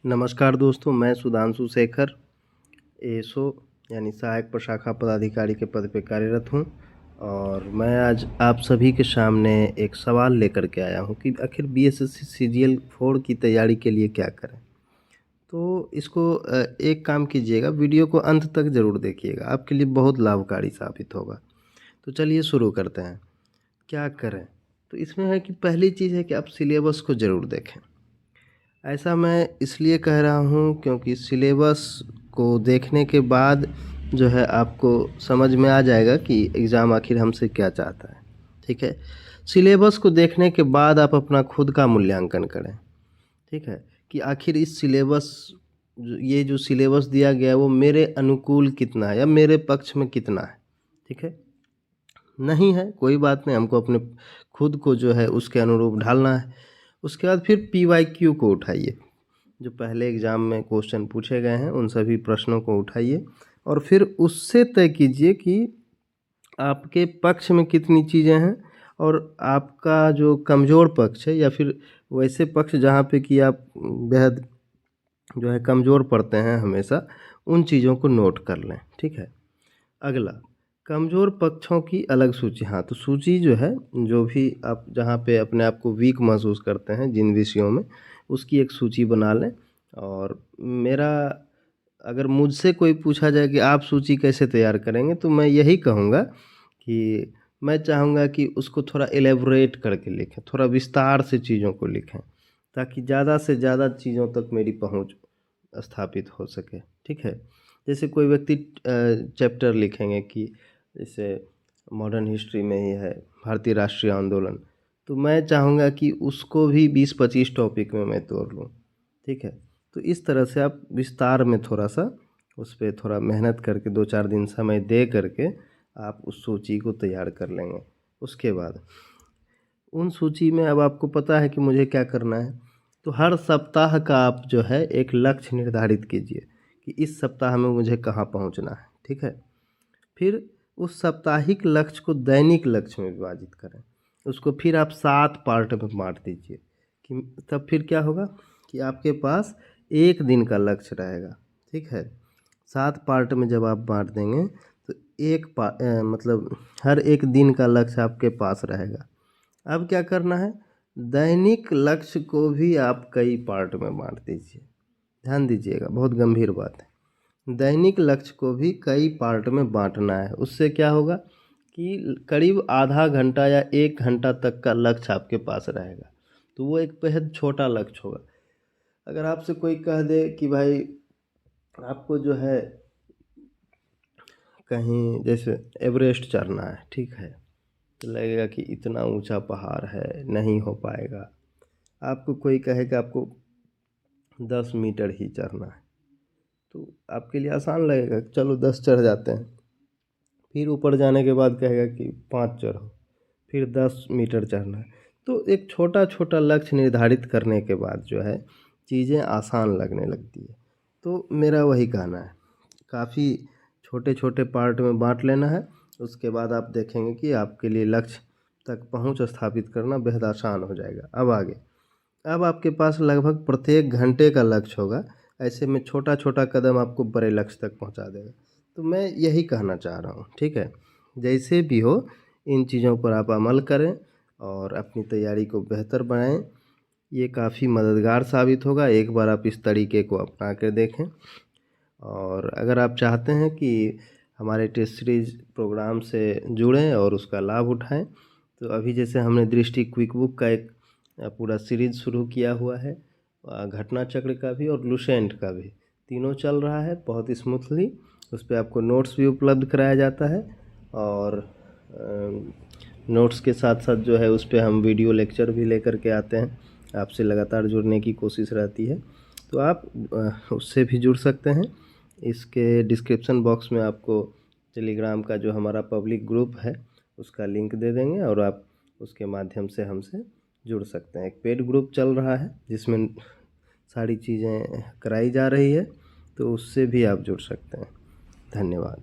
नमस्कार दोस्तों, मैं सुधांशु शेखर एएसओ यानी सहायक प्रशाखा पदाधिकारी के पद पे कार्यरत हूँ। और मैं आज आप सभी के सामने एक सवाल लेकर के आया हूँ कि आखिर बीएसएससी सीजीएल 4 की तैयारी के लिए क्या करें। तो इसको एक काम कीजिएगा, वीडियो को अंत तक ज़रूर देखिएगा, आपके लिए बहुत लाभकारी साबित होगा। तो चलिए शुरू करते हैं। क्या करें? तो इसमें है कि पहली चीज़ है कि आप सिलेबस को ज़रूर देखें। ऐसा मैं इसलिए कह रहा हूँ क्योंकि सिलेबस को देखने के बाद जो है आपको समझ में आ जाएगा कि एग्ज़ाम आखिर हमसे क्या चाहता है। ठीक है, सिलेबस को देखने के बाद आप अपना खुद का मूल्यांकन करें। ठीक है, कि आखिर इस सिलेबस ये जो सिलेबस दिया गया है वो मेरे अनुकूल कितना है या मेरे पक्ष में कितना है। ठीक है, नहीं है कोई बात नहीं, हमको अपने खुद को जो है उसके अनुरूप ढालना है। उसके बाद फिर पीवाईक्यू को उठाइए, जो पहले एग्ज़ाम में क्वेश्चन पूछे गए हैं उन सभी प्रश्नों को उठाइए और फिर उससे तय कीजिए कि आपके पक्ष में कितनी चीज़ें हैं और आपका जो कमज़ोर पक्ष है या फिर वैसे पक्ष जहाँ पे कि आप बेहद जो है कमज़ोर पड़ते हैं हमेशा, उन चीज़ों को नोट कर लें। ठीक है, अगला कमज़ोर पक्षों की अलग सूची। हाँ, तो सूची जो है, जो भी आप जहाँ पे अपने आप को वीक महसूस करते हैं जिन विषयों में, उसकी एक सूची बना लें। और मेरा अगर मुझसे कोई पूछा जाए कि आप सूची कैसे तैयार करेंगे, तो मैं यही कहूँगा कि मैं चाहूँगा कि उसको थोड़ा एलेबोरेट करके लिखें, थोड़ा विस्तार से चीज़ों को लिखें, ताकि ज़्यादा से ज़्यादा चीज़ों तक मेरी पहुँच स्थापित हो सके। ठीक है, जैसे कोई व्यक्ति चैप्टर लिखेंगे कि जैसे मॉडर्न हिस्ट्री में ही है भारतीय राष्ट्रीय आंदोलन, तो मैं चाहूँगा कि उसको भी 20-25 टॉपिक में मैं तोड़ लूँ। ठीक है, तो इस तरह से आप विस्तार में थोड़ा सा उस पर थोड़ा मेहनत करके 2-4 दिन समय दे करके आप उस सूची को तैयार कर लेंगे। उसके बाद उन सूची में अब आपको पता है कि मुझे क्या करना है, तो हर सप्ताह का आप जो है एक लक्ष्य निर्धारित कीजिए कि इस सप्ताह में मुझे कहाँ पहुँचना है। ठीक है, फिर उस साप्ताहिक लक्ष्य को दैनिक लक्ष्य में विभाजित करें, उसको फिर आप 7 पार्ट में बांट दीजिए कि तब फिर क्या होगा कि आपके पास एक दिन का लक्ष्य रहेगा। ठीक है, 7 पार्ट में जब आप बांट देंगे तो मतलब हर एक दिन का लक्ष्य आपके पास रहेगा। अब क्या करना है, दैनिक लक्ष्य को भी आप कई पार्ट में बांट दीजिए। ध्यान दीजिएगा, बहुत गंभीर बात है। दैनिक लक्ष्य को भी कई पार्ट में बांटना है। उससे क्या होगा कि करीब आधा घंटा या 1 घंटा तक का लक्ष्य आपके पास रहेगा, तो वो एक बेहद छोटा लक्ष्य होगा। अगर आपसे कोई कह दे कि भाई आपको जो है कहीं जैसे एवरेस्ट चढ़ना है, ठीक है, तो लगेगा कि इतना ऊंचा पहाड़ है, नहीं हो पाएगा। आपको कोई कहे कि आपको 10 मीटर ही चढ़ना है, तो आपके लिए आसान लगेगा, चलो 10 चढ़ जाते हैं। फिर ऊपर जाने के बाद कहेगा कि 5 चढ़ो, फिर 10 मीटर चढ़ना है। तो एक छोटा छोटा लक्ष्य निर्धारित करने के बाद जो है चीज़ें आसान लगने लगती है। तो मेरा वही कहना है, काफ़ी छोटे छोटे पार्ट में बांट लेना है। उसके बाद आप देखेंगे कि आपके लिए लक्ष्य तक पहुंच स्थापित करना बेहद आसान हो जाएगा। अब आगे, अब आपके पास लगभग प्रत्येक घंटे का लक्ष्य होगा। ऐसे में छोटा छोटा कदम आपको बड़े लक्ष्य तक पहुंचा देगा। तो मैं यही कहना चाह रहा हूँ। ठीक है, जैसे भी हो इन चीज़ों पर आप अमल करें और अपनी तैयारी को बेहतर बनाएं। ये काफ़ी मददगार साबित होगा, एक बार आप इस तरीके को अपना कर देखें। और अगर आप चाहते हैं कि हमारे टेस्ट सीरीज प्रोग्राम से जुड़ें और उसका लाभ उठाएं, तो अभी जैसे हमने दृष्टि क्विक बुक का एक पूरा सीरीज शुरू किया हुआ है, घटना चक्र का भी और लुसेंट का भी, तीनों चल रहा है बहुत स्मूथली। उस पर आपको नोट्स भी उपलब्ध कराया जाता है और नोट्स के साथ साथ जो है उस पर हम वीडियो लेक्चर भी लेकर के आते हैं। आपसे लगातार जुड़ने की कोशिश रहती है, तो आप उससे भी जुड़ सकते हैं। इसके डिस्क्रिप्शन बॉक्स में आपको टेलीग्राम का जो हमारा पब्लिक ग्रुप है उसका लिंक दे देंगे और आप उसके माध्यम से हमसे जुड़ सकते हैं। एक पेड ग्रुप चल रहा है जिसमें सारी चीज़ें कराई जा रही है, तो उससे भी आप जुड़ सकते हैं। धन्यवाद।